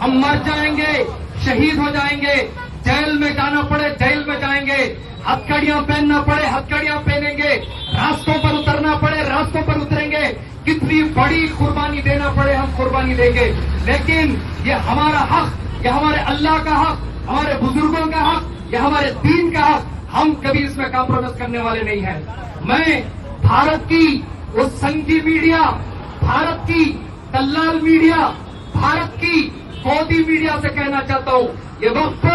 ہم مر جائیں گے، شہید ہو جائیں گے، جیل میں جانا پڑے جیل میں جائیں گے، ہتھکڑیاں پہننا پڑے ہتھکڑیاں پہنیں گے، راستوں پر اترنا پڑے راستوں پر اتریں گے، کتنی بڑی قربانی دینا پڑے ہم قربانی دیں گے، لیکن یہ ہمارا حق، یہ ہمارے اللہ کا حق، ہمارے بزرگوں کا حق، یہ ہمارے دین کا حق، ہم کبھی اس میں کمپرومائز کرنے والے نہیں ہیں۔ میں بھارت کی وہ سنگی میڈیا، بھارت کی دلال میڈیا، بھارت کی مودی میڈیا سے کہنا چاہتا ہوں، یہ وقت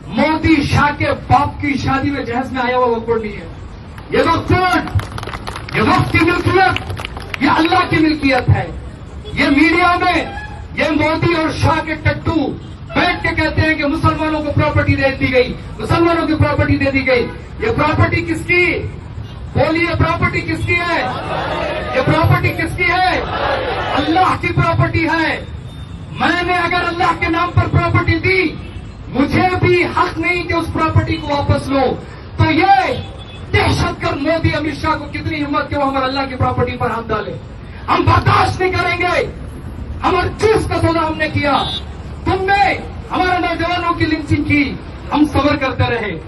مودی شاہ کے باپ کی شادی میں جہیز میں آیا ہوا وقت نہیں ہے۔ یہ وقت کی ملکیت یہ اللہ کی ملکیت ہے۔ یہ میڈیا میں یہ مودی اور شاہ کے ٹٹو بیٹھ کے کہتے ہیں کہ مسلمانوں کو پراپرٹی دے دی گئی، مسلمانوں کی پراپرٹی دے دی گئی۔ یہ پراپرٹی کس کی؟ بولیے، پراپرٹی کس کی ہے؟ یہ پراپرٹی کس کی ہے؟ اللہ کی پراپرٹی ہے۔ میں نے اگر اللہ کے نام پر پراپرٹی دی، مجھے بھی حق نہیں کہ اس پراپرٹی کو واپس لو۔ تو یہ دہشت گرد مودی امت شاہ کو کتنی ہمت کہ وہ ہمارے اللہ کی پراپرٹی پر ہاتھ ڈالے، ہم برداشت نہیں کریں گے۔ ہمارے چیز کا سودا ہم نے کیا، تم نے ہمارے نوجوانوں کی لنچنگ کی، ہم صبر کرتے رہے۔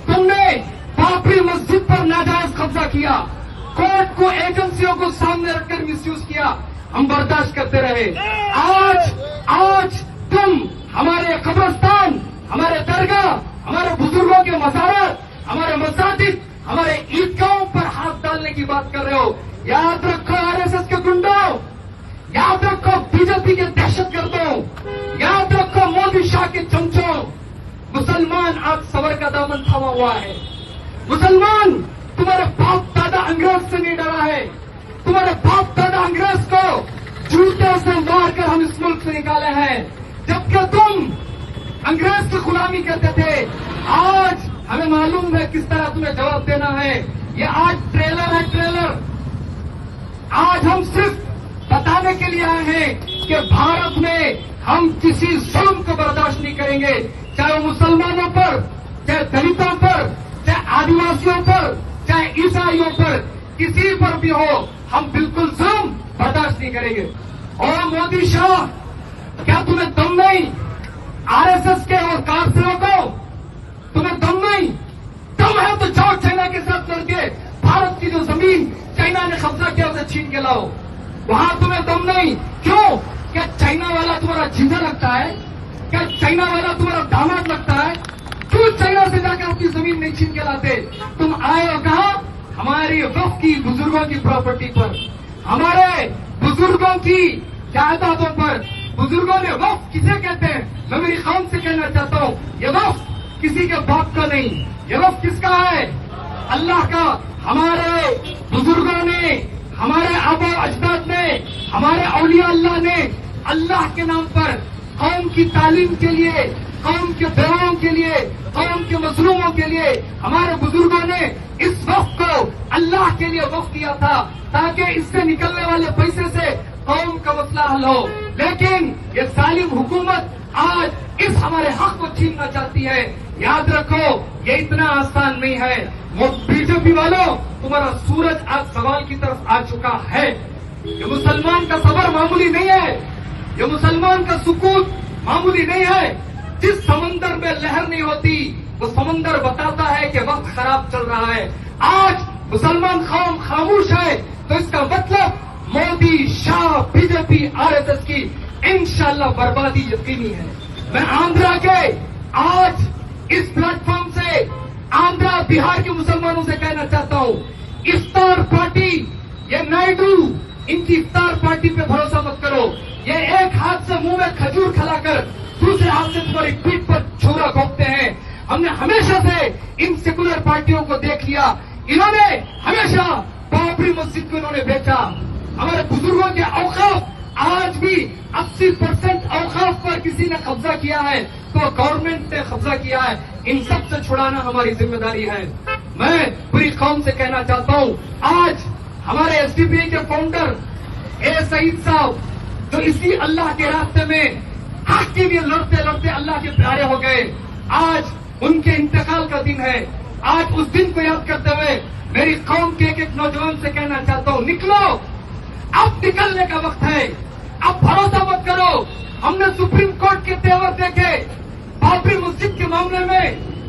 تم نے بابری مسجد پر ناجائز قبضہ کیا، کورٹ کو ایجنسیوں کو سامنے رکھ کر مس یوز کیا، ہم برداشت کرتے رہے۔ آج تم ہمارے قبرستان، ہمارے درگاہ، ہمارے بزرگوں کے مزارات، ہمارے مساجد، ہمارے عیدگاہوں پر ہاتھ ڈالنے کی بات کر رہے ہو۔ یاد رکھو RSS کے گنڈوں، یاد رکھو BJP کے دہشت گردوں، یاد رکھو مودی شاہ کے چمچوں، مسلمان آج صبر کا دامن تھاما ہوا ہے۔ مسلمان تمہارے باپ دادا انگریز سے نہیں ڈرا ہے، تمہارے باپ دادا انگریز کو جوتے سے مار کر ہم اس ملک سے نکالے ہیں، جبکہ تم انگریز کی غلامی کرتے تھے۔ آج ہمیں معلوم ہے کس طرح تمہیں جواب دینا ہے۔ یہ آج ٹریلر ہے، ٹریلر۔ آج ہم صرف بتانے کے لیے آئے ہیں کہ بھارت میں ہم کسی ظلم کو برداشت نہیں کریں گے، چاہے وہ مسلمانوں پر، چاہے دلتوں پر، چاہے آدیواسیوں پر، چاہے عیسائیوں پر، کسی پر بھی ہو، ہم بالکل ظلم برداشت نہیں کریں گے۔ اور مودی شاہ، کیا تمہیں دم نہیں؟ RSS کے اور کارسلوں کو تمہیں دم نہیں؟ دم ہے تو جاؤ چائنا کے ساتھ لڑ کے بھارت کی جو زمین چائنا نے قبضہ کیا اسے چھین کے لاؤ۔ وہاں تمہیں دم نہیں؟ کیوں؟ کیا چائنا والا تمہارا جیجا لگتا ہے؟ کیا چائنا والا تمہارا داماد لگتا ہے؟ کیوں چائنا سے جا کر اپنی زمین نہیں چھین کے لاتے؟ تم آئے اور کہا ہماری وقت کی بزرگوں کی پراپرٹی پر، ہمارے بزرگوں کی جائیدادوں پر۔ بزرگوں نے وقف کسے کہتے ہیں؟ میں میری قوم سے کہنا چاہتا ہوں، یہ وقف کسی کے باپ کا نہیں، یہ وقف کس کا ہے؟ اللہ کا۔ ہمارے بزرگوں نے، ہمارے آبا و اجداد نے، ہمارے اولیاء اللہ نے اللہ کے نام پر قوم کی تعلیم کے لیے، قوم کے بیواؤں کے لیے، قوم کے مظلوموں کے لیے ہمارے بزرگوں نے اس وقت کو اللہ کے لیے وقف کیا تھا، تاکہ اس سے نکلنے والے پیسے سے قوم کا مسئلہ حل ہو۔ لیکن یہ ظالم حکومت آج اس ہمارے حق کو چھیننا چاہتی ہے۔ یاد رکھو یہ اتنا آسان نہیں ہے۔ وہ BJP والوں، تمہارا سورج آج سوال کی طرف آ چکا ہے۔ یہ مسلمان کا صبر معمولی نہیں ہے، یہ مسلمان کا سکوت معمولی نہیں ہے۔ جس سمندر میں لہر نہیں ہوتی وہ سمندر بتاتا ہے کہ وقت خراب چل رہا ہے۔ آج مسلمان قوم خاموش ہے تو اس کا مطلب مودی، شاہ، BJP، RSS کی انشاءاللہ بربادی یقینی ہے۔ میں آندھرا کے آج اس پلیٹ فارم سے آندھرا بہار کے مسلمانوں سے کہنا چاہتا ہوں، افطار پارٹی، یہ نائیڈو، ان کی افطار پارٹی پہ بھروسہ مت کرو۔ یہ ایک ہاتھ سے منہ میں کھجور کھلا کر دوسرے ہاتھ سے تمہاری پیٹھ پر چھورا گھونپتے ہیں۔ ہم نے ہمیشہ سے ان سیکولر پارٹیوں کو دیکھ لیا، انہوں نے ہمیشہ بابری مسجد کو انہوں نے بیچا۔ ہمارے بزرگوں کے اوقاف آج بھی 80% اوقاف پر کسی نے قبضہ کیا ہے تو گورنمنٹ نے قبضہ کیا ہے۔ ان سب سے چھڑانا ہماری ذمہ داری ہے۔ میں پوری قوم سے کہنا چاہتا ہوں، آج ہمارے SDPI کے فاؤنڈر اے سعید صاحب جو اسی اللہ کے راستے میں حق کے لیے لڑتے لڑتے اللہ کے پیارے ہو گئے، آج ان کے انتقال کا دن ہے۔ آج اس دن کو یاد کرتے ہوئے میری قوم کے ایک نوجوان سے کہنا چاہتا ہوں، نکلو، اب نکلنے کا وقت ہے۔ اب بھروسہ مت کرو ہم نے سپریم کورٹ کے تیور دیکھے, بابری مسجد کے معاملے میں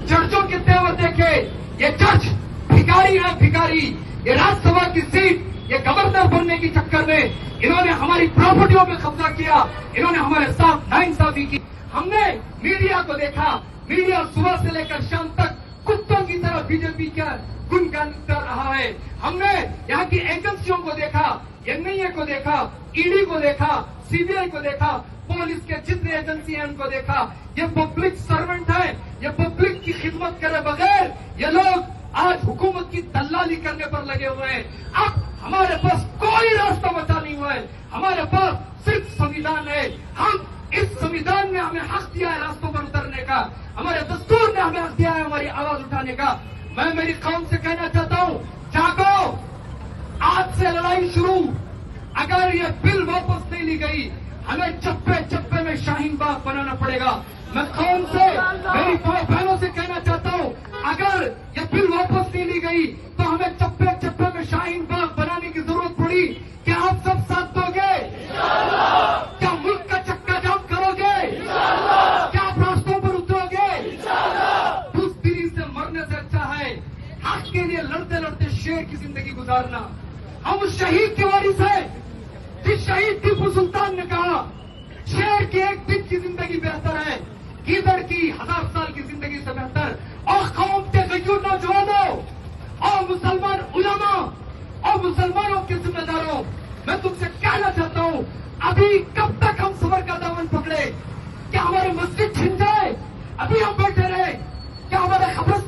ججوں کے تیور دیکھے. یہ جج بھکاری ہے, بھکاری. یہ راجیہ سبھا کی سیٹ, یہ گورنر بننے کے چکر میں انہوں نے ہماری پراپرٹیوں پہ قبضہ کیا, انہوں نے ہمارے ساتھ ناانصافی کی. ہم نے میڈیا کو دیکھا, میڈیا صبح سے لے کر شام تک کتوں کی طرح بی جے پی کا گنگان کر رہا ہے. ہم نے یہاں کی ایجنسیوں کو دیکھا, این آئی اے کو دیکھا, ای ڈی کو دیکھا, سی بی آئی کو دیکھا, پولیس کے جتنے ایجنسی ہیں ان کو دیکھا. یہ پبلک سرونٹ ہے, یہ پبلک کی خدمت کرے بغیر یہ لوگ آج حکومت کی دلالی کرنے پر لگے ہوئے ہیں. اب ہمارے پاس کوئی راستہ بچا نہیں ہوا ہے, ہمارے پاس صرف سنویدھان ہے. ہم اس سنویدھان نے ہمیں حق دیا ہے راستوں پر اترنے کا, ہمارے دستور نے ہمیں حق دیا ہے ہماری آواز اٹھانے کا. میں میری قوم سے کہنا چاہتا ہوں, جاگو, آج سے لڑائی شروع. اگر یہ بل واپس نہیں لی گئی ہمیں چپے چپے میں شاہین باغ بنانا پڑے گا. میں قوم سے, میری بہنوں سے کہنا چاہتا ہوں, اگر یہ بل واپس نہیں لی گئی تو ہمیں چپے چپے میں شاہین باغ بنانے کی ضرورت پڑی. کیا آپ سب ساتھ دو گے؟ کیا ملک کا چکا جام کرو گے؟ کیا آپ راستوں پر اترو گے؟ بزدلی سے مرنے سے اچھا ہے حق کے لیے لڑتے لڑتے شیر کی زندگی گزارنا. ہم اس شہید کی وارث ہیں جس شہید ٹیپو سلطان نے کہا شیر کی ایک دن کی زندگی بہتر ہے گیدڑ کی 1000 سال کی زندگی سے بہتر. اور قوم کے غیور نوجوانوں اور مسلمان علماء اور مسلمانوں کے ذمہ داروں, میں تم سے کہنا چاہتا ہوں, ابھی کب تک ہم صبر کا دامن پکڑے؟ کیا ہماری مسجد چھن جائے ابھی ہم بیٹھے رہے؟ کیا ہمارے قبرستان